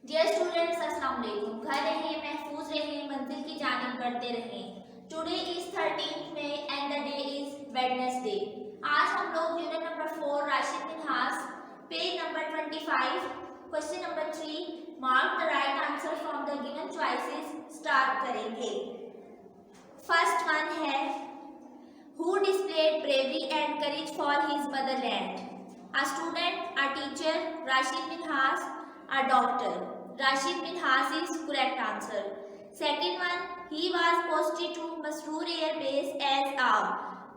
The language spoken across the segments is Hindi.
डियर स्टूडेंट्स, अस्सलाम वालेकुम। घर रहिए, महफूज रहिए, मंजिल की जानिब बढ़ते रहें। Today is 13 May and the day is Wednesday. आज हम लोग unit number 4 Rashid Minhas page number 25 question number 3 mark the right answer from the given choices start करेंगे। फर्स्ट वन है who displayed bravery and courage for his motherland? A student, a teacher, Rashid Minhas, a doctor. Rashid Minhas is correct answer. Second one, he was posted to Masroor Air Base as a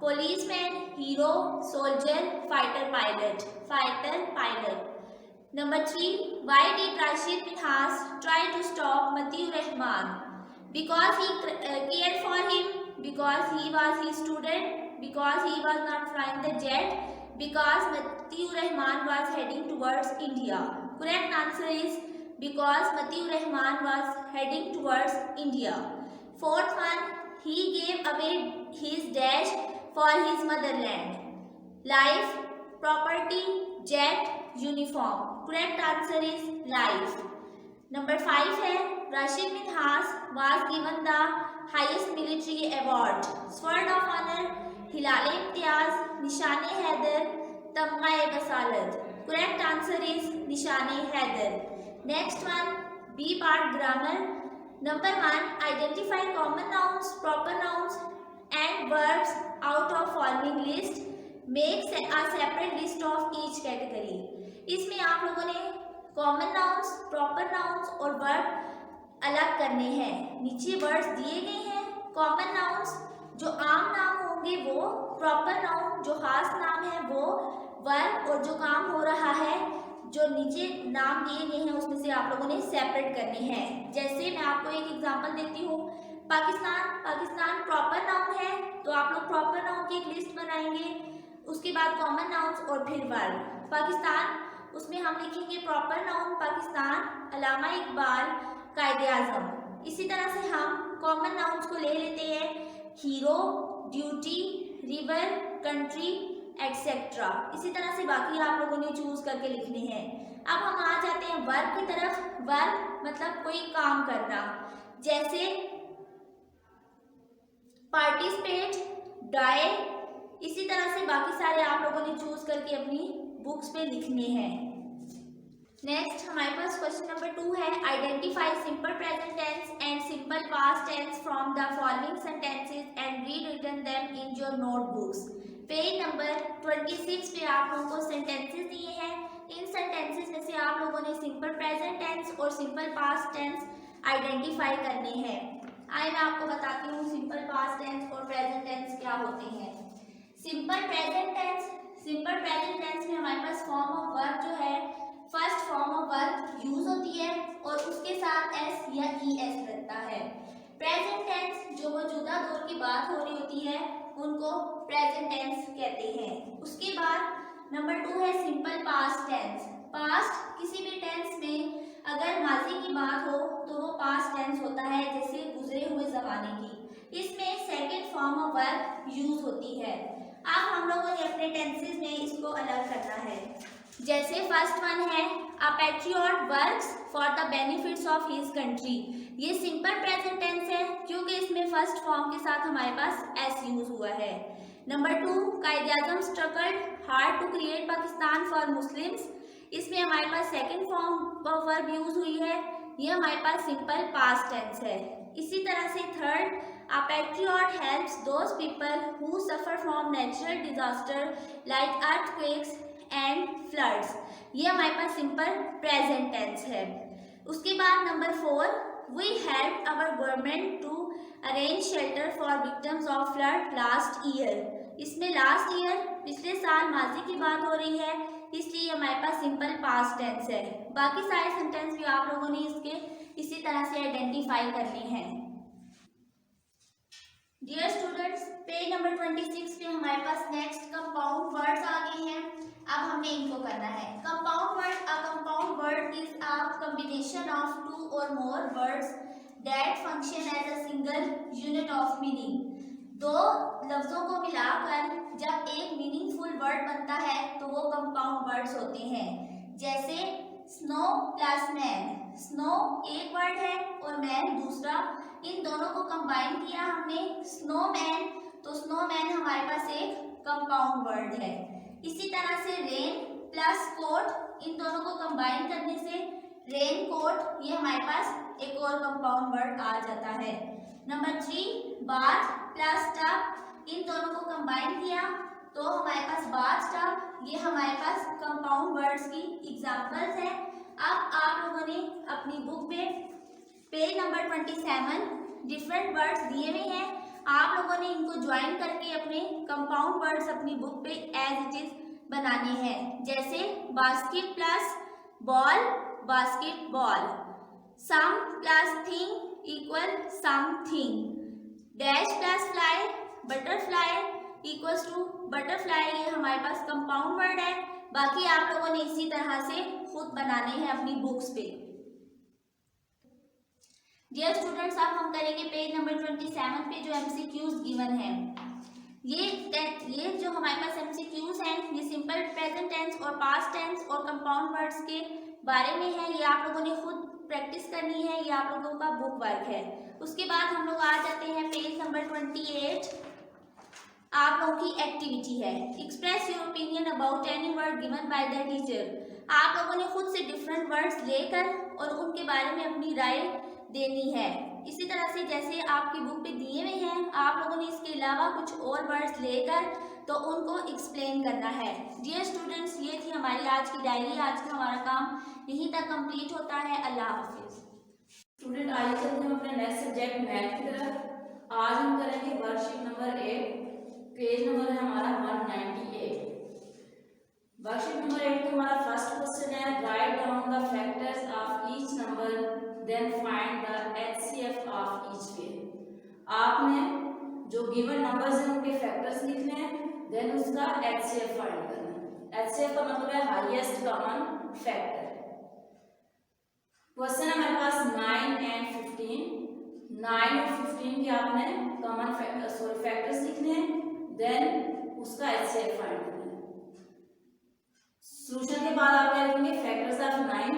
policeman, hero, soldier, fighter pilot. Fighter pilot. Number 3, why did Rashid Minhas try to stop Matiur Rahman? Because he cared for him, because he was his student, because he was not flying the jet, because Matiur Rahman was heading towards India. Correct answer is because Matiur Rahman was heading towards India. Fourth one, he gave away his dash for his motherland. Life, property, jet, uniform. Correct answer is life. Number 5 है Rashid Minhas was given the highest military award. Sword of Honor, Hilal-e-Imtiaz, Nishan-e-Haider, Tamga-e-Basalat. Correct answer is Nishan-e-Haider. Next one, B part grammar. Number 1, identify common nouns, proper nouns and verbs out of following list. Make a separate list of each category. इसमें आप लोगों ने कॉमन नाउन्स, प्रॉपर नाउन्स और वर्ब अलग करने हैं। नीचे वर्ड्स दिए गए हैं। कॉमन नाउन्स जो आम नाम होंगे वो, प्रॉपर नाउन जो खास नाम है वो, वर्ब और जो काम हो रहा है जो नीचे नाम दिए गए हैं उसमें से आप लोगों ने सेपरेट करने हैं। जैसे मैं आपको एक एग्जांपल देती हूँ, पाकिस्तान, पाकिस्तान प्रॉपर नाउन है तो आप लोग प्रॉपर नाउन की एक लिस्ट बनाएंगे, उसके बाद कॉमन नाउन्स और फिर वर्ब। पाकिस्तान उसमें हम लिखेंगे प्रॉपर नाउन पाकिस्तान, अल्लामा इकबाल, कायद-ए-आज़म। इसी तरह से हम कॉमन नाउन्स को ले लेते हैं, hero, duty, river, country etcetera. इसी तरह से बाकी आप लोगों ने चूज करके लिखने हैं। अब हम आ जाते हैं वर्ब की तरफ। वर्ब मतलब कोई काम करना, जैसे पार्टिसिपेट, डाई। इसी तरह से बाकी सारे आप लोगों ने चूज करके अपनी बुक्स पे लिखने हैं। नेक्स्ट हमारे पास क्वेश्चन नंबर 2 है identify simple present tense and simple past tense from the following sentences and read written them in your notebooks. Page number 26 पे आप लोगों को सेंटेंसेस दिए हैं। इन सेंटेंसेस में से आप लोगों ने सिंपल प्रेजेंट टेंस और सिंपल पास्ट टेंस आइडेंटिफाई करने हैं। आइए मैं आपको बताती हूँ सिंपल पास्ट टेंस और प्रेजेंट टेंस क्या होते हैं। Simple present tense, simple present tense में हमारे पास फॉर्म ऑफ वर्ब जो है, first form of verb use होती है और उसके साथ एस या ई एस लगता है। प्रेजेंट टेंस जो मौजूदा दौर की बात हो रही होती है उनको प्रेजेंट टेंस कहते हैं। उसके बाद नंबर 2 है सिंपल पास्ट टेंस। पास्ट किसी भी टेंस में अगर माजी की बात हो तो वो पास्ट टेंस होता है, जैसे गुजरे हुए जमाने की। इसमें second form of verb use होती है। अब हम लोगों ने अपने टेंसेस में इसको अलग करना है। जैसे फर्स्ट वन है a patriot works for the benefits of his country. ये सिंपल प्रेजेंट टेंस है क्योंकि इसमें फर्स्ट फॉर्म के साथ हमारे पास एस यूज हुआ है। Number 2, Quaid-e-Azam struggled hard to create Pakistan for Muslims. इसमें हमारे पास second form of verb use हुई है, ये हमारे पास सिंपल पास्ट टेंस है। इसी तरह से third, a patriot helps those people who suffer from natural disaster like earthquakes and floods। ये हमारे पास सिंपल प्रेजेंट टेंस है। उसके बाद number 4, we helped our government to arrange shelter for victims of flood last year। इसमें लास्ट ईयर पिछले साल माजी की बात हो रही है, इसलिए हमारे पास सिंपल पास्ट टेंस है। बाकी सारे सेंटेंस भी आप लोगों ने इसके इसी तरह से आइडेंटिफाई करने हैं। डियर स्टूडेंट्स, पेज नंबर 26 पे हमारे पास नेक्स्ट कंपाउंड वर्ड्स आ गए हैं। अब हमें इनको करना है। Compound word, a compound word is a combination of 2 और more words that function as a single unit of meaning. दो लफ्जों को मिलाकर जब एक मीनिंगफुल वर्ड बनता है तो वो कंपाउंड वर्ड्स होते हैं। जैसे स्नो प्लस मैन, स्नो एक वर्ड है और मैन दूसरा, इन दोनों को कंबाइन किया हमने स्नोमैन, तो स्नोमैन हमारे पास एक कंपाउंड वर्ड है। इसी तरह से रेन प्लस कोट, इन दोनों को कंबाइन करने से रेन कोट, ये हमारे पास एक और कंपाउंड वर्ड आ जाता है। नंबर 3 बाथ प्लस टब, इन दोनों को कंबाइन किया तो हमारे पास बाथ टब, ये हमारे पास कंपाउंड वर्ड्स की एग्जांपल्स हैं। अब आप लोगों ने अपनी बुक में पेज नंबर 27 डिफरेंट वर्ड्स दिए हुए हैं, आप लोगों ने इनको ज्वाइन करके अपने कंपाउंड वर्ड्स अपनी बुक पे एज इट इज बनाने हैं। जैसे basket plus ball, basketball, some plus thing equal something, dash plus fly, butterfly equals to butterfly, ये हमारे पास कंपाउंड वर्ड है। बाकी आप लोगों ने इसी तरह से खुद बनाने हैं अपनी बुक्स पे। डियर स्टूडेंट्स, अब हम करेंगे पेज नंबर 27 पे जो एमसीक्यूज गिवन है। ये जो हमारे पास एमसीक्यूज हैं, ये सिंपल प्रेजेंट टेंस और पास्ट टेंस और कंपाउंड वर्ड्स के बारे में है। ये आप लोगों ने खुद प्रैक्टिस करनी है, ये आप लोगों का बुक वर्क है। उसके बाद हम लोग आ जाते हैं पेज नंबर 28, आप लोगों की एक्टिविटी है। Express your opinion about any word given by the teacher. आप लोगों ने खुद से डिफरेंट वर्ड्स लेकर और उनके बारे में अपनी राय देनी है। इसी तरह से जैसे आपकी बुक पे दिए हुए हैं, आप लोगों ने इसके अलावा कुछ और वर्ड्स लेकर तो उनको एक्सप्लेन करना है। डियर स्टूडेंट्स, ये थी हमारी आज की डायरी। आज का हमारा काम यहीं तक कंप्लीट होता है। अल्लाह हाफिज। स्टूडेंट, आइए चलते हैं अपने नेक्स्ट सब्जेक्ट मैथ की तरफ। आज हम करेंगे वर्कशीट नंबर 8, पेज नंबर है हमारा 198। वर्कशीट नंबर 8 का हमारा फर्स्ट क्वेश्चन है, write down the factors of each number then find the HCF of each pair. आपने जो गिवन नंबर्स हैं उनके फैक्टर्स लिखने हैं, देन उसका एचसीएफ फाइंड करना है। एचसीएफ का मतलब है हाईएस्ट कॉमन फैक्टर। क्वेश्चन है हमारे पास 9 एंड 15। 9 और 15 के आपने कॉमन फैक्टर्स लिखने हैं, देन उसका एचसीएफ फाइंड करना है। सॉल्यूशन के बाद आप क्या लिखेंगे, फैक्टर्स ऑफ 9।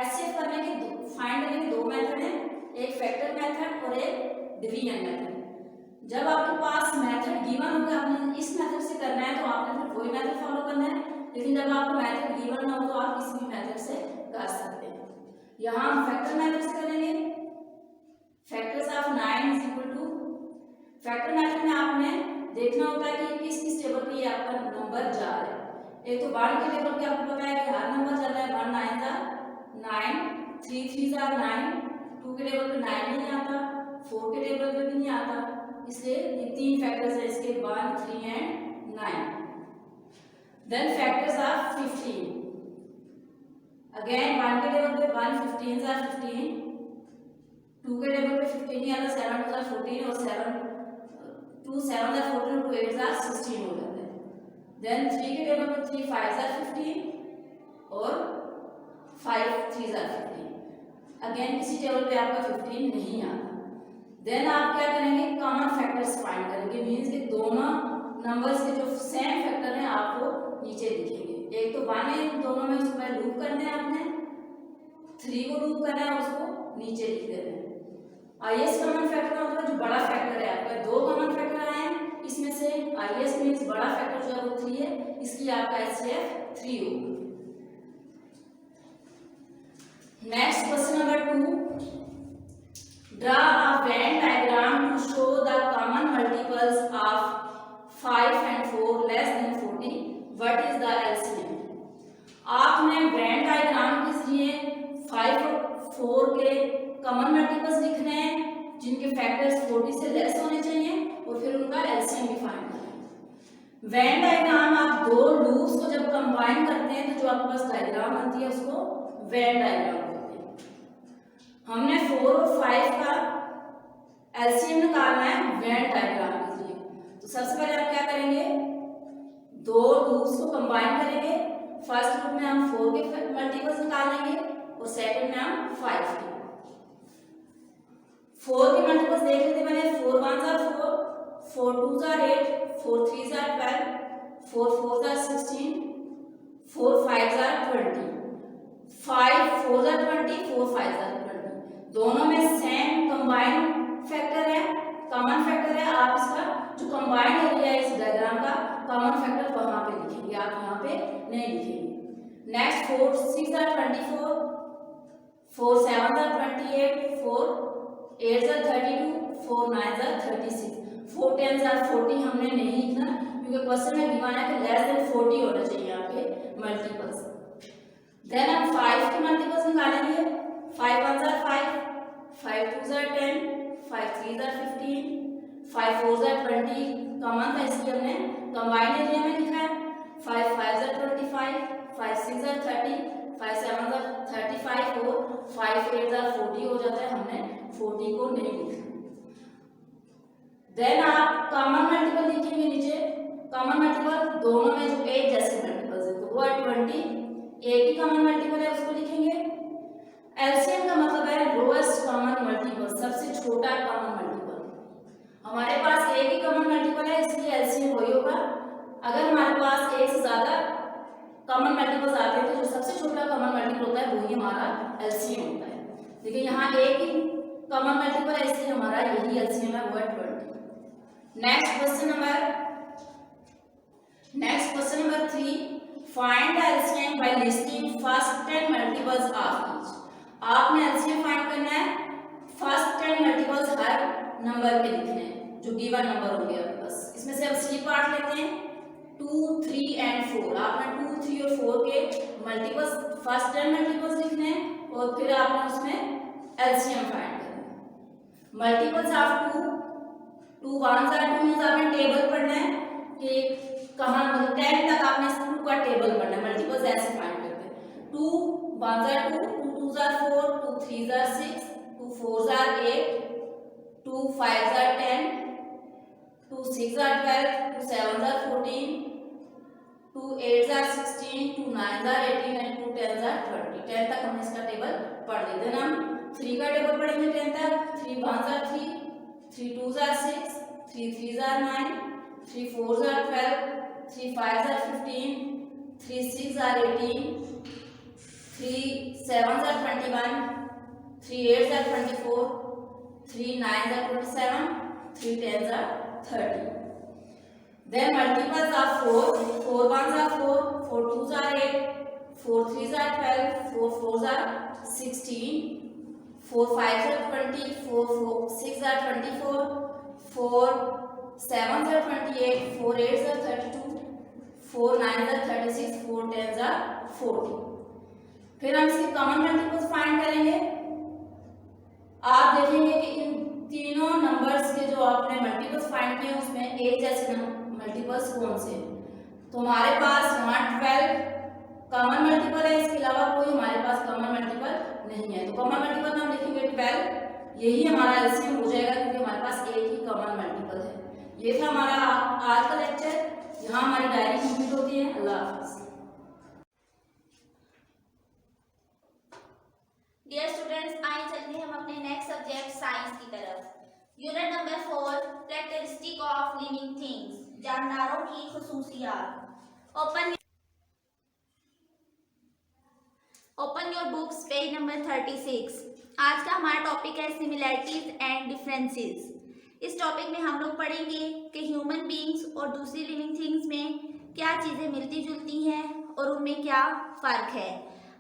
एचसीएफ करने के फाइंड करने के दो मेथड हैं, एक फैक्टर मेथड और एक डिवीजन मेथड। जब आपके पास मेथड गिवन होगा, आपने इस मेथड से करना है तो आपने फिर वही मेथड फॉलो करना है। लेकिन जब आपको मेथड गिवन ना हो तो आप किसी भी मेथड से कर सकते हैं। यहाँ हम फैक्टर मेथड से करेंगे। Factors of 9 is equal to, factor method में आपने देखना होता है कि किस किस टेबल पे ये आपका नंबर जा रहा है। एक तो 1 के टेबल पे आपको पता है कि हर नंबर चल रहा है 1 9 जा 9, 3 3 जा 9, 2 के टेबल पे 9 नहीं आता, 4 के टेबल पे भी नहीं आता, इसलिए ये तीन फैक्टर्स है इसके 1 3 and 9। Then factors of 15, again 1 के टेबल पे 1 15 जा 15, 2 के टेबल पे 15 नहीं आता, 7 2 जा 14 और 7 2 7 जा 14 2 8 जा 16 हो जाता है। देन 3 के टेबल पे 3 5 जा 15 और 5 3 जा 15, अगेन किसी टेबल पे आपका 15 नहीं आता। देन आप क्या करेंगे, कॉमन फैक्टर्स फाइंड करेंगे, मींस कि दोनों नंबर्स के जो सेम फैक्टर हैं आपको नीचे दिखेंगे। एक तो 1 है, दोनों में उसको पहले लूप करना है, आपने 3 को लूप करना है, उसको नीचे लिख देना है। हाईएस्ट कॉमन फैक्टर का मतलब जो बड़ा फैक्टर है, आपका दो कॉमन फैक्टर आए हैं, इसमें से हाईएस्ट मींस बड़ा फैक्टर जो है वो 3 है, इसलिए आपका एचसीएफ 3 होगा। Next question number 2, draw a Venn diagram to show the common multiples of 5 and 4 less than 40, what is the LCM. आपने वेन डायग्राम के जरिए 5 और 4 के कॉमन मल्टीपल्स लिखने हैं जिनके फैक्टर्स 40 से लेस होने चाहिए और फिर उनका एलसीएम भी फाइंड करना है। वेन डायग्राम आप दो लूप्स को जब कंबाइन करते हैं तो जो आपके पास डायग्राम बनती है उसको वेन डायग्राम कहते हैं। हमने 4 और 5 का एलसीएम निकालना है वेन डायग्राम के जरिए। तो सबसे पहले आप क्या करेंगे, दो लूप्स को कंबाइन करेंगे। फर्स्ट लूप में हम 4 के मल्टीपल्स निकाल लेंगे और सेकंड में हम 5 के। 4 के मल्टीपल्स देख लेते पहले, 4 1 जा 4, 4 2 जा 8, 4 3 जा 12, 4 4 जा 16, 4 5 जा 20, 5 4 जार 20, 4 5 जार 20, दोनों में सेम कंबाइंड फैक्टर है, कॉमन फैक्टर है। आप इसका जो कंबाइंड एरिया है इस डायग्राम का कॉमन फैक्टर वहां पे लिखेंगे, आप यहाँ पे नहीं लिखेंगे। Next 4 6 jar 24, 4 7 jar 28, 4 8 jar 32, 4 9 jar 36, 4 10 jar 40 हमने नहीं लिखना क्योंकि क्वेश्चन में गिवन है कि लेस देन 40 होना चाहिए यहाँ पे मल्टीपल्स। देन हम 5 के मल्टीपल्स निकालेंगे। 5 1 jar 5, 5 2 jar 10, 5 3 jar 15, 5 4 jar 20, common था इसलिए हमने कंबाइंड एरिया में लिखा है। 5 5 जार 25, 5 6 जार 30, 5 7 जार 35 और 5 8 जार 40 हो जाता है, हमने 40 को नहीं लिखा। देन आप कॉमन मल्टीपल लिखेंगे नीचे। कॉमन मल्टीपल दोनों में जो एक जैसे मल्टीपल्स है तो वो है 20, एक ही कॉमन मल्टीपल है उसको लिखेंगे। एलसीएम का मतलब है लोएस्ट कॉमन मल्टीपल, सबसे छोटा कॉमन मल्टीपल। हमारे पास एक ही कॉमन मल्टीपल है इसलिए एलसीएम वही होगा। अगर हमारे पास एक से ज्यादा कॉमन मल्टीपल्स आते हैं तो जो सबसे छोटा कॉमन मल्टीपल होता है वही हमारा एलसीएम होता है। देखिए यहाँ एक ही कॉमन मल्टीपल है इसलिए हमारा यही एलसीएम है, वो है 20। Next question number 3, find the LCM bye listing first 10 multiples of each. आपने एलसीएम फाइंड करना है, फर्स्ट 10 मल्टीपल्स हर नंबर के लिखने हैं जो गिवन नंबर होंगे आपके पास। इसमें से हम सी पार्ट लेते हैं 2 3 एंड 4। आपने 2 3 और 4 के मल्टीपल्स फर्स्ट 10 मल्टीपल्स लिखने हैं और फिर आपने उसमें एलसीएम फाइंड करना है। मल्टीपल्स ऑफ 2 1 जार 2 मींस आपने टेबल पढ़ना है कि कहाँ मतलब 10 तक आपने इस 2 का टेबल पढ़ना है। मल्टीपल्स ऐसे फाइंड करते हैं 2 1 jar 2, 2 2 jar 4, 2 3 jar 6, 2 4 jar 8, 2 5 jar 10, 2 6 jar 12, 2 7 jar 14, 2 8 jar 16, 2 9 jar 18 and 2 10 jar 20। 10 तक हमने इसका टेबल पढ़ लिया। देन हम 3 का टेबल पढ़ेंगे 10 तक। 3 1 jar 3, 3 2 jar 6, 3 3 jar 9, 3 4 jar 12, 3 5 jar 15, 3 6 jar 18, 3 7 jar 21, 3 8 jar 24, 3 9 jar 27, 3 10 jar 30। Then multiples of 4, 4 1 jar 4, 4 2 jar 8, 4 3 jar 12, 4 4 jar 16, 4 5 jar 20, 4 6 jar 24, 4 7 jar 28, 4 8 jar 32, 4 9 jar 36, 4 10 jar 40। फिर हम इसके कॉमन मल्टीपल्स फाइंड करेंगे। आप देखेंगे कि इन तीनों नंबर्स के जो आपने मल्टीपल्स फाइंड किए उसमें एक जैसे मल्टीपल्स कौन से हैं। तो हमारे पास यहाँ 12 कॉमन मल्टीपल है, इसके अलावा कोई हमारे पास कॉमन मल्टीपल नहीं है। तो कॉमन मल्टीपल में हम लिखेंगे 12, यही हमारा एलसीएम हो जाएगा क्योंकि हमारे पास एक ही कॉमन मल्टीपल है। ये था हमारा आज का लेक्चर। यहाँ हमारी डायरी कंप्लीट होती है। अल्लाह हाफिज़। डियर स्टूडेंट्स, आइए चलते हैं हम अपने नेक्स्ट सब्जेक्ट साइंस की तरफ। Unit number 4, characteristic of living things, जानदारों की खुसूसियात। Open your books, page number 36। आज का हमारा टॉपिक है सिमिलैरिटीज एंड डिफरेंसेस। इस टॉपिक में हम लोग पढ़ेंगे कि ह्यूमन बीइंग्स और दूसरी लिविंग थिंग्स में क्या चीज़ें मिलती जुलती हैं और उनमें क्या फ़र्क है।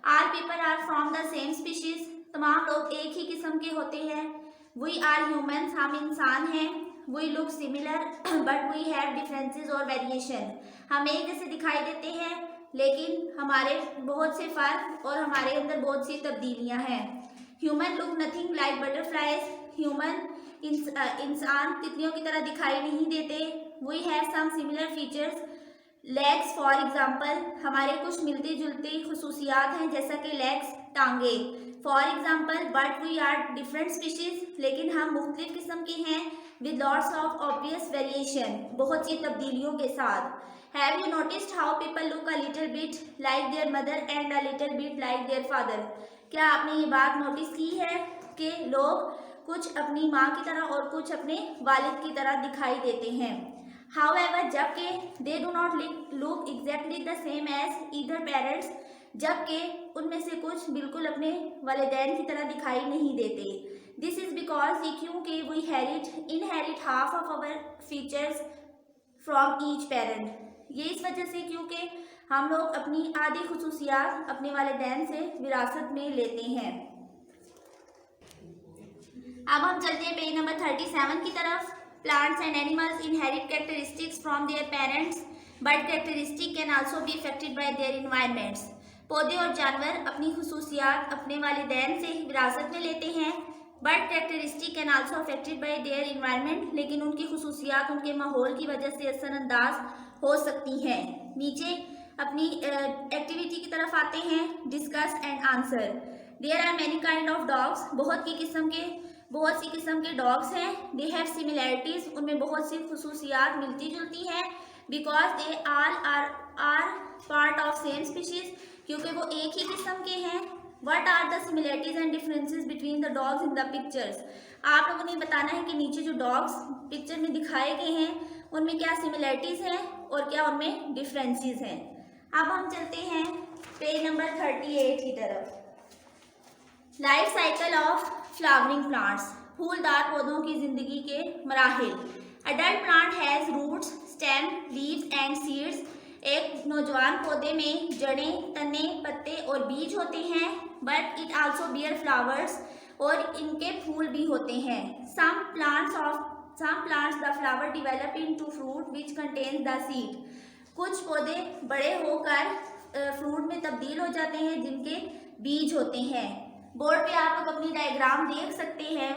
All people are from the same species, तमाम लोग एक ही किस्म के होते हैं। वी आर ह्यूमन्स, हम इंसान हैं। We look similar but we have differences और वेरिएशन, हम एक जैसे दिखाई देते हैं लेकिन हमारे बहुत से फ़र्क और हमारे अंदर बहुत सी तब्दीलियां हैं। Human look nothing like butterflies, human इंसान तितलियों की तरह दिखाई नहीं देते। We have some similar features, legs for example, हमारे कुछ मिलती जुलती खुसूसियात हैं जैसा कि लेग्स, टांगे for example. But we are different species, लेकिन हम मुख्तलिफ किस्म के हैं। With lots of obvious variation, बहुत सी तब्दीलियों के साथ। Have you noticed how people look a little bit like their mother and a little bit like their father. क्या आपने ये बात नोटिस की है कि लोग कुछ अपनी माँ की तरह और कुछ अपने वालिद की तरह दिखाई देते हैं। However, जबकि they do not look exactly the same as either parents, जबकि उनमें से कुछ बिल्कुल अपने वालिदैन की तरह दिखाई नहीं देते। दिस इज़ बिकॉज ये क्योंकि we inherit half of our features from each parent. ये इस वजह से क्योंकि हम लोग अपनी आधी खुसूसियात अपने वालिदैन से विरासत में लेते हैं। अब हम चलते हैं पेज नंबर 37 की तरफ। Plants and animals inherit characteristics from their parents but characteristic can also be affected by there environments. पौधे और जानवर अपनी खुसूसियात अपने वालिदैन से ही विरासत में लेते हैं, but characteristic can also affected by their environment, लेकिन उनकी खुसूसियात उनके माहौल की वजह से असरअंदाज हो सकती हैं। नीचे अपनी एक्टिविटी की तरफ आते हैं, discuss and answer. There are many kind of dogs, बहुत सी किस्म के डॉग्स हैं। दे हैव सिमिलैरिटीज, उनमें बहुत सी खुसूसियात मिलती जुलती हैं। Because they are part of same species, क्योंकि वो एक ही किस्म के हैं। What are the similarities and differences between the dogs in the pictures. आप लोगों ने बताना है कि नीचे जो डॉग्स पिक्चर में दिखाए गए हैं उनमें क्या सिमिलैरिटीज हैं और क्या उनमें डिफरेंसेस हैं। अब हम चलते हैं पेज नंबर 38 की तरफ। Life cycle of flowering plants, फूलदार पौधों की जिंदगी के मराहिल। Adult plant has roots, stem, leaves and seeds. एक नौजवान पौधे में जड़ें, तने, पत्ते और बीज होते हैं। But it also bear flowers, और इनके फूल भी होते हैं। Some plants the flower develop into fruit which contains the seed. कुछ पौधे बड़े होकर फ्रूट में तब्दील हो जाते हैं जिनके बीज होते हैं। बोर्ड पे आप लोग अपनी डायग्राम देख सकते हैं।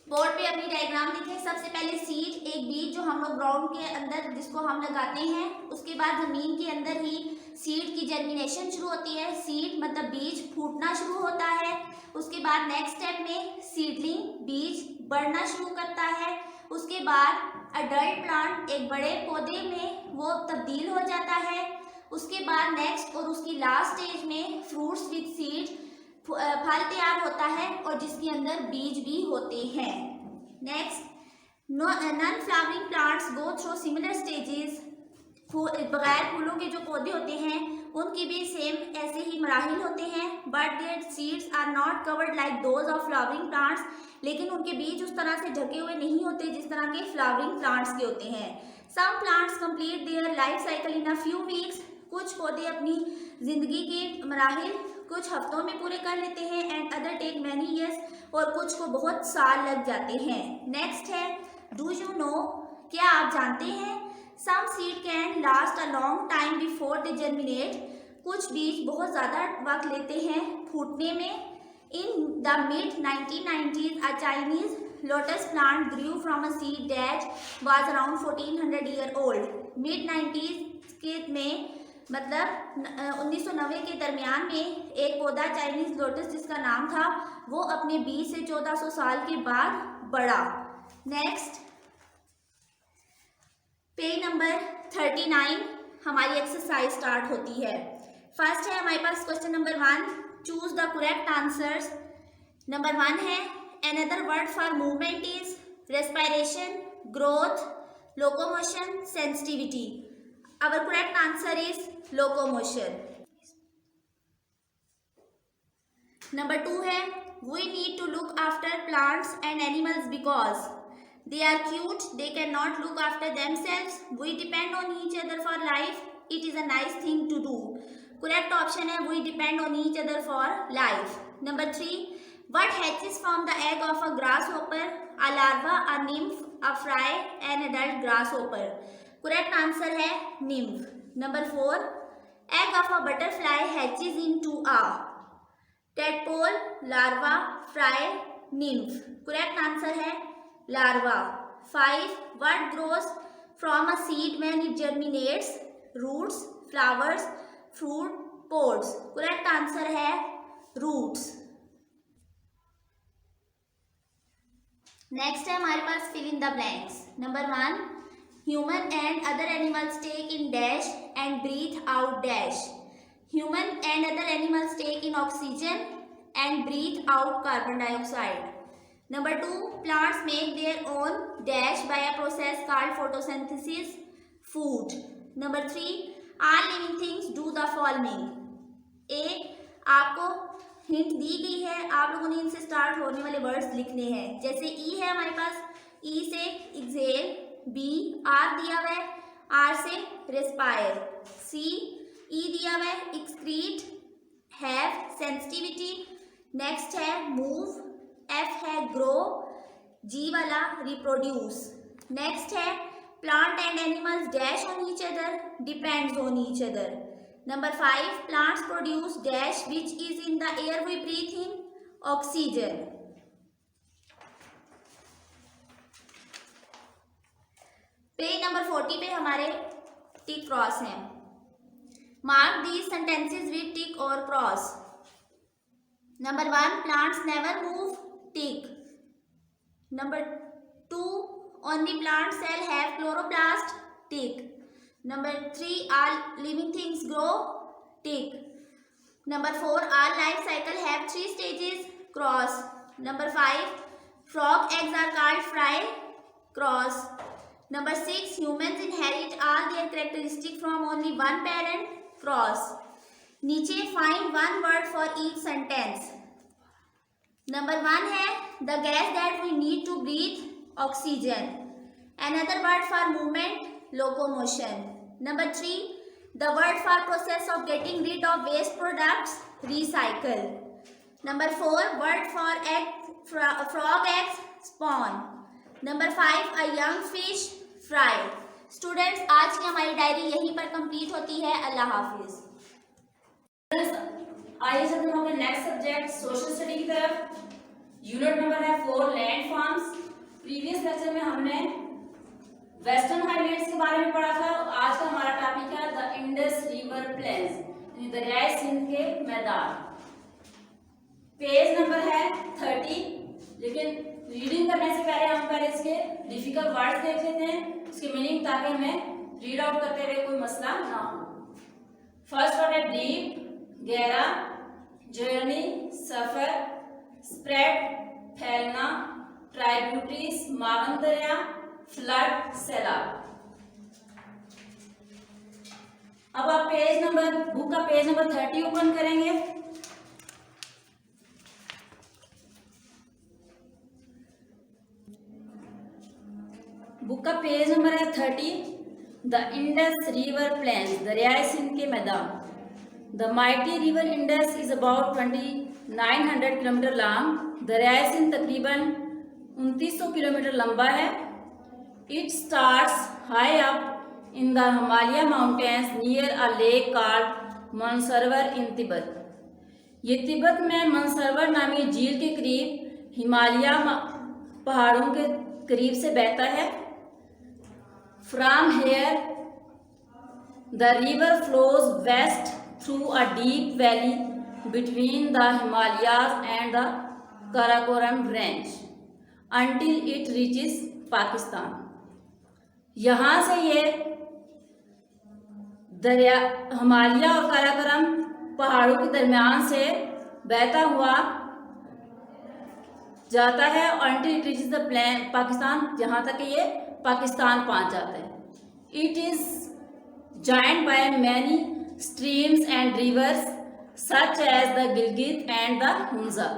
बोर्ड पे अपनी डायग्राम देखें। सबसे पहले सीड, एक बीज जो हम लोग ग्राउंड के अंदर जिसको हम लगाते हैं, उसके बाद जमीन के अंदर ही सीड की जर्मिनेशन शुरू होती है। सीड मतलब बीज फूटना शुरू होता है। उसके बाद नेक्स्ट स्टेप में सीडलिंग, बीज बढ़ना शुरू करता है। उसके बाद अडल्ट प्लांट एक बड़े पौधे में वो तब्दील हो जाता है। उसके बाद नेक्स्ट और उसकी लास्ट स्टेज में फ्रूट्स विद सीड, फल तैयार होता है और जिसके अंदर बीज भी होते हैं। Next, non flowering plants go through similar stages. बगैर फूलों के जो पौधे होते हैं उनकी भी सेम ऐसे ही मराहिल होते हैं। But their seeds are not covered like those of flowering plants, लेकिन उनके बीज उस तरह से ढके हुए नहीं होते जिस तरह के फ्लावरिंग प्लांट्स के होते हैं। Some plants complete their life cycle in a few weeks. कुछ पौधे अपनी जिंदगी के मराहिल कुछ हफ्तों में पूरे कर लेते हैं। And other take many years, और कुछ को बहुत साल लग जाते हैं। नेक्स्ट है, डू यू नो, क्या आप जानते हैं, some seed can last a long time before they germinate. कुछ बीज बहुत ज़्यादा वक्त लेते हैं फूटने में। In the mid 1990s a Chinese lotus plant grew from a seed that was around 1400 year old. Mid 90s के में मतलब 1990 के दरमियान में एक पौधा चाइनीज लोटस जिसका नाम था वो अपने बीज से 1400 साल के बाद बढ़ा। नेक्स्ट, पेज नंबर 39 हमारी एक्सरसाइज स्टार्ट होती है। फर्स्ट है हमारे पास question number 1, choose the correct answers. Number 1 है, another word for movement is respiration, growth, locomotion, sensitivity. Our correct answer is locomotion. Number 2 है, we need to look after plants and animals because they are cute, they cannot look after themselves, we depend on each other for life, it is a nice thing to do. Correct option है, we depend on each other for life. Number 3, what hatches from the egg of a grasshopper? A larva, a nymph, a fry, an adult grasshopper. Correct answer है nymph. Number 4, egg of a butterfly hatches into a tadpole, larva, fry, nymph. Correct answer है larva. 5, what grows from a seed when it germinates? Roots, flowers, fruit, pods. Correct answer है roots. नेक्स्ट है हमारे पास fill in the blanks. Number 1, human and other animals take in dash and breathe out dash. Human and other animals take in oxygen and breathe out carbon dioxide. Number 2, plants make their own dash by a process called photosynthesis. food. Number 3, all living things do the following. A, आपको हिंट दी गई है, आप लोगों ने इनसे स्टार्ट होने वाले वर्ड्स लिखने हैं। जैसे ई है हमारे पास, ई से एक्सेल, बी आर दिया हुआ है, आर से रेस्पायर, सी ई दिया हुआ है एक्सक्रीट, हैव सेंसिटिविटी, नेक्स्ट है मूव, एफ है ग्रो, जी वाला रिप्रोड्यूस, नेक्स्ट है plant and animals dash on each other, depends on each other. Number 5, plants produce dash which is in the air we breathe in, oxygen. Page number 40 पे हमारे टिक क्रॉस हैं। Mark these sentences with tick or cross. Number 1, plants never move, tick. Number 2, only plant cell have chloroplast, tick. Number 3, all living things grow, tick. Number 4, all life cycle have 3 stages, cross. Number 5, frog eggs are called fry, cross. Number 6, humans inherit all their characteristics from only one parent, cross. नीचे find one word for each sentence. Number 1 है the gas that we need to breathe, oxygen. Another word for movement, locomotion. Number 3, the word for process of getting rid of waste products, recycle. Number 4, word for egg, frog eggs, spawn. Number 5, a young fish, fry. Students, आज की हमारी डायरी यहीं पर कंप्लीट होती है। अल्लाह हाफिज। आइए चलते हैं अपने नेक्स्ट सब्जेक्ट सोशल स्टडी की तरफ। यूनिट नंबर है 4, लैंड फॉर्म्स। प्रीवियस लेक्चर में हमने वेस्टर्न हाईलैंड्स के बारे में पढ़ा था। आज का हमारा टॉपिक है द इंडस रिवर प्लेन्स, यानी दरियाए सिंध के मैदान। पेज नंबर है 30। लेकिन रीडिंग करने से पहले हम पहले इसके डिफिकल्ट वर्ड्स देख लेते हैं, उसके मीनिंग, ताकि हमें रीड आउट करते हुए कोई मसला ना हो। फर्स्ट वर्ड है डीप, गहरा, जर्नी, सफर, स्प्रेड, फैलना, ट्राइब्यूटरीज, मावन दरिया, फ्लड, सैलाब। अब आप बुक का पेज नंबर 30 ओपन करेंगे। बुक का पेज नंबर है 30। द इंडस रिवर प्लेन्स, दरियाए सिंध के मैदान। The mighty river Indus is about 2900 kilometre long. दरियाए सिंध तकरीबन 2900 किलोमीटर लंबा है। It starts high up in the Himalaya mountains near a lake called Mansarovar in Tibet. ये तिब्बत में मनसरोवर नामी झील के करीब हिमालय पहाड़ों के करीब से बहता है। From here, the river flows west through a deep valley between the Himalayas and the Karakoram range until it reaches Pakistan. यहाँ से ये दरिया हिमालय और काराकोरम पहाड़ों के दरमियान से बहता हुआ जाता है until it reaches the Pakistan, जहाँ तक ये पाकिस्तान पहुँच जाता है। It is joined by many streams and rivers such as the Gilgit and the Hunza.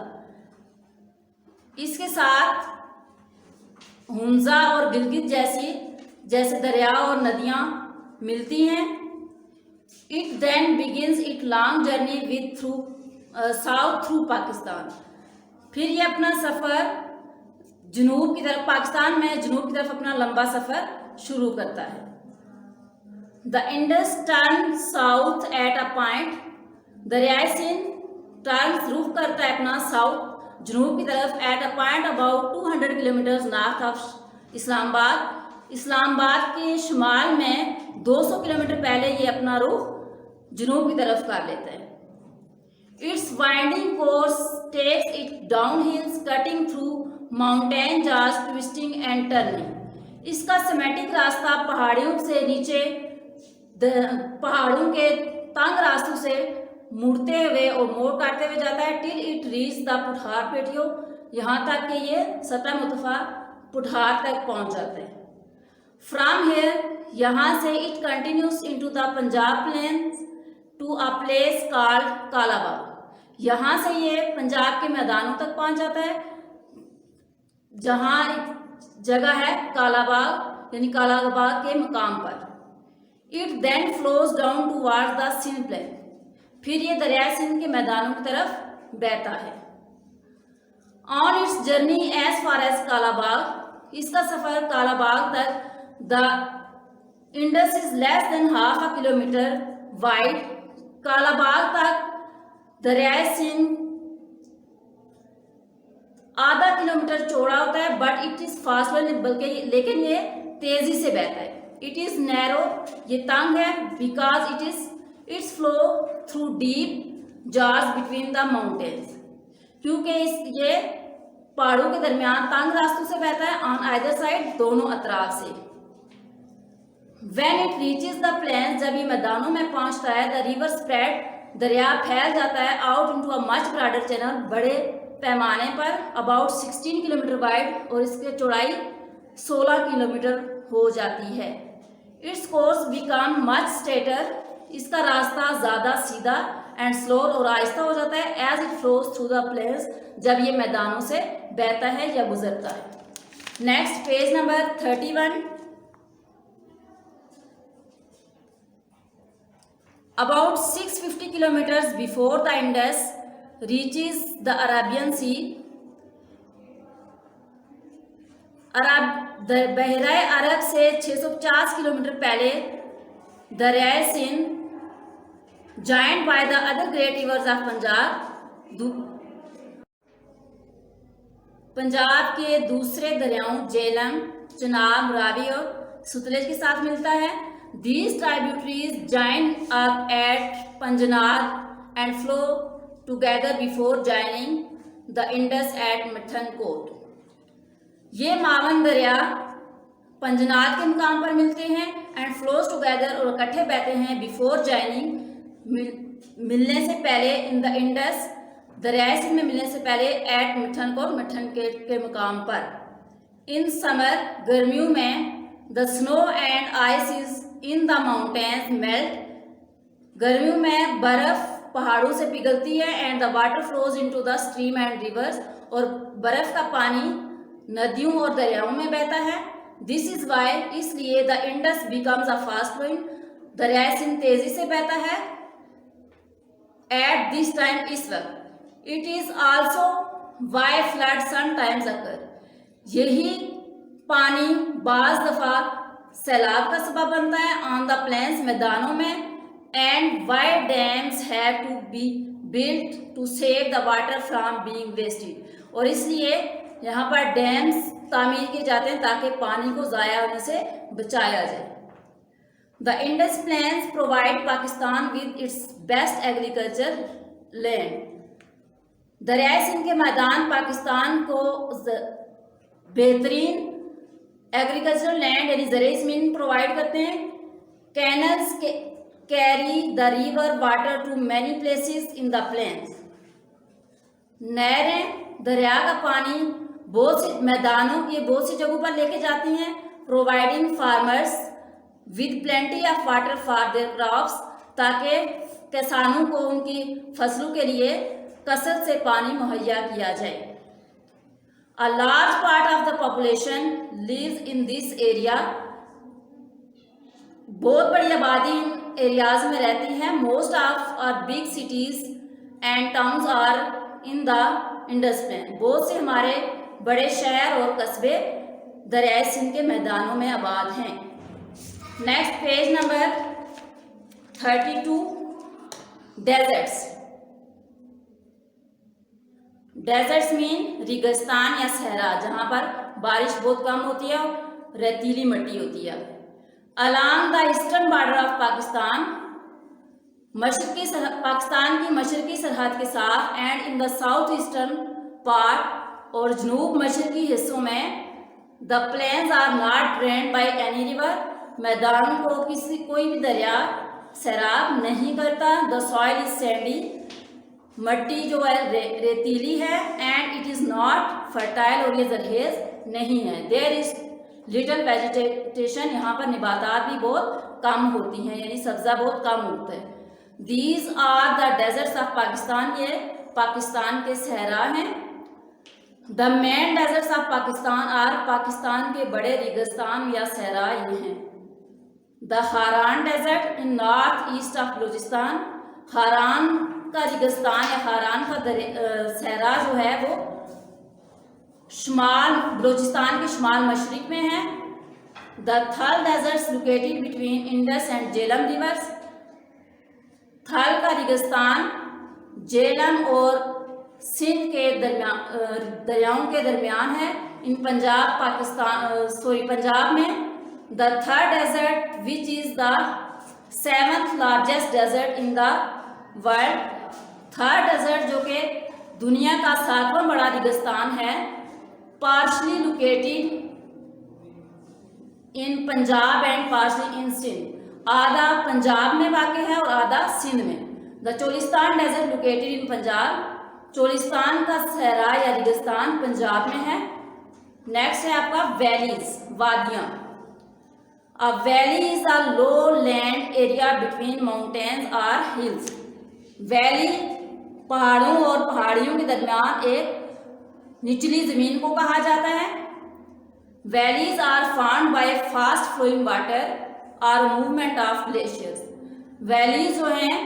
इसके साथ हुंजा और गिलगित जैसे दरिया और नदियाँ मिलती हैं। It then begins it long journey with south through Pakistan. फिर ये अपना सफ़र जनूब की तरफ, पाकिस्तान में जनूब की तरफ अपना लंबा सफ़र शुरू करता है। The Indus turn south at a point, दरियाए सिंध टर्न रुख करता है अपना साउथ जनूब की तरफ at a point about 200 kilometre north of Islamabad. Islamabad के शुमाल में 200 किलोमीटर पहले ये अपना रुख जनूब की तरफ कर लेता है। Its winding course takes it down hills cutting through mountain जाज ट्विस्टिंग एंड टर्निंग। इसका सिमेटिक रास्ता पहाड़ियों से नीचे पहाड़ों के तंग रास्तों से मुड़ते हुए और मोड़ काटते हुए जाता है। टिल इट रीच द पुठार पेटियो, यहाँ तक कि ये सतह मुतफा पुठार तक पहुँच जाते हैं। फ्रॉम हेयर यहाँ से it continues into the Punjab plains to a place called Kalabagh. यहाँ से ये पंजाब के मैदानों तक पहुँच जाता है, जहाँ जगह है कालाबाग, यानी कालाबाग के मकाम पर। It then flows down towards the Sindh plain, फिर ये दरिया सिंध के मैदानों की तरफ बहता है। On its journey as far as Kalabagh, इसका सफर कालाबाग तक the Indus is less than half a kilometre wide. Kalabagh तक दरियाए सिंध आधा किलोमीटर चौड़ा होता है, बट इट इज फास्ट, बल्कि लेकिन ये तेजी से बहता है। इट इज नैरो, ये तंग है, because it's flow through deep George between the mountains, क्योंकि ये पहाड़ों के दरमियान तंग रास्तों से बहता है, ऑन आइदर साइड, दोनों अतराफ से। When it reaches the plains, जब ये मैदानों में पहुंचता है, the river spread, दरिया फैल जाता है, out into a much broader channel, बड़े पैमाने पर, about 16 किलोमीटर वाइड, और इसकी चौड़ाई 16 किलोमीटर हो जाती है। Its course become much straighter, इसका रास्ता ज़्यादा सीधा, and slower, और आहिस्ता हो जाता है, as it flows through the plains, जब ये मैदानों से बहता है या गुजरता है। Next page number 31। About 650 kilometers before the Indus reaches the Arabian Sea, बहराए अरब से 650 किलोमीटर पहले दरियाए Sindh, joined by the other great rivers of Punjab के दूसरे दरियाओं झेलम, चनाब, रावी और सतलज के साथ मिलता है। These tributaries join up at Panjnad and flow together before joining the Indus at Mithankot. ये मावन दरिया पंजनाद के मुकाम पर मिलते हैं and flows together, और इकट्ठे बहते हैं before joining, मिलने से पहले, in the Indus, दरियाए सिंध में मिलने से पहले, at मिठनकोट, मिठनकोट के मुकाम पर। In summer, गर्मियों में, the snow and ice is in the mountains melt, गर्मियों में बर्फ पहाड़ों से पिघलती है, and the water flows into the stream and rivers, और बर्फ का पानी नदियों और दरियाओं में बहता है। This is why, इसलिए the Indus becomes a fast flowing, दरियाए Sindh तेजी से बहता है at this time, इस वक्त। It is also why floods sometimes occur, यही पानी बाज दफा सैलाब का सबब बनता है ऑन द प्लेन्स, मैदानों में, and why dams have to be built to save the water from being wasted, और इसलिए यहाँ पर डैम्स तामीर किए जाते हैं ताकि पानी को ज़ाया होने से बचाया जाए। The Indus plains provide Pakistan with its best agriculture land, दरियाए सिंध के मैदान पाकिस्तान को बेहतरीन एग्रीकल्चरल लैंड यानी ज़राई ज़मीन प्रोवाइड करते हैं। Canals carry the river water to many places in the plains, नहरें दरिया का पानी बहुत से मैदानों के बहुत सी जगहों पर लेके जाती हैं, providing farmers with plenty of water for their crops, ताकि किसानों को उनकी फसलों के लिए कसरत से पानी मुहैया किया जाए। A large part of the population lives in this area, बहुत बड़ी आबादी इन एरियाज में रहती है। Most of our big cities and towns are in the Indus Plain, बहुत से हमारे बड़े शहर और कस्बे दरियाए सिंध के मैदानों में आबाद हैं। Next page number 32, deserts. Deserts mean रेगिस्तान या सहरा, जहाँ पर बारिश बहुत कम होती है और रेतीली मिट्टी होती है। Along the eastern border of Pakistan, Pakistan की मशरकी सरहद के साथ, and in the south eastern part, और जनूब मशरकी हिस्सों में, the plains are not drained by any river, मैदानों को कोई भी दरिया सैराब नहीं करता। द सॉइल इज सैंडी, मट्टी जो है रेतीली है, and it is not fertile, और ये जरहेज नहीं है। देयर इज लिटिल वेजिटेशन, यहाँ पर निबातात भी बहुत कम होती हैं, यानी सब्जा बहुत कम उगता है। These are the deserts of Pakistan, ये पाकिस्तान के सहरा हैं। The main deserts of Pakistan are, Pakistan के बड़े रेगिस्तान या सहरा ये हैं। The Kharan desert in north east of Balochistan, Kharan का रेगिस्तान या हारान का सहरा जो है वो शुमाल बलूचिस्तान के शुमाल मशरिक में है। The Thal deserts located between Indus and Jhelum rivers, Thal का रेगिस्तान झेलम और सिंध के दरियाओं के दरमियान है, इन पंजाब पंजाब में। The third desert which is the 7th largest desert in the world, third desert जो कि दुनिया का 7वां बड़ा रेगिस्तान है, partially located in Punjab and partially in Sindh, आधा पंजाब में वाक़ है और आधा सिंध में। The Cholistan desert located in Punjab, Cholistan का सहरा या रेगिस्तान पंजाब में है। नेक्स्ट है आपका वैलीज, वादियाँ। अ valley is a low land area between mountains और हिल्स, वैली पहाड़ों और पहाड़ियों के दरमियान एक निचली जमीन को कहा जाता है। Valleys are formed by fast flowing water और मूवमेंट ऑफ ग्लेशियर्स, वैलीज जो हैं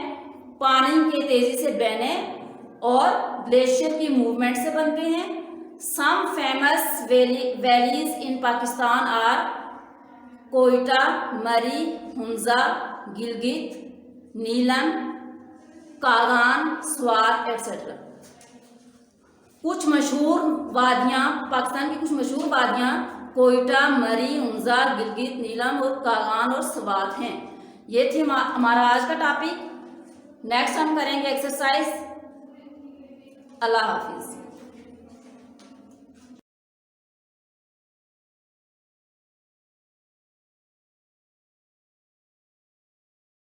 पानी के तेजी से बहने और ग्लेशियर की मूवमेंट से बनते हैं। Some famous valleys in Pakistan are Quetta, Murree, Hunza, Gilgit, Neelum, Kaghan, Swat etcetera. कुछ मशहूर वादियाँ, पाकिस्तान की कुछ मशहूर वादियाँ कोयटा, मरी, हुंजा, गिलगित, नीलम और कागान और स्वात हैं। ये थी हमारा आज का टॉपिक। नेक्स्ट हम करेंगे एक्सरसाइज। अल्लाह हाफिज़।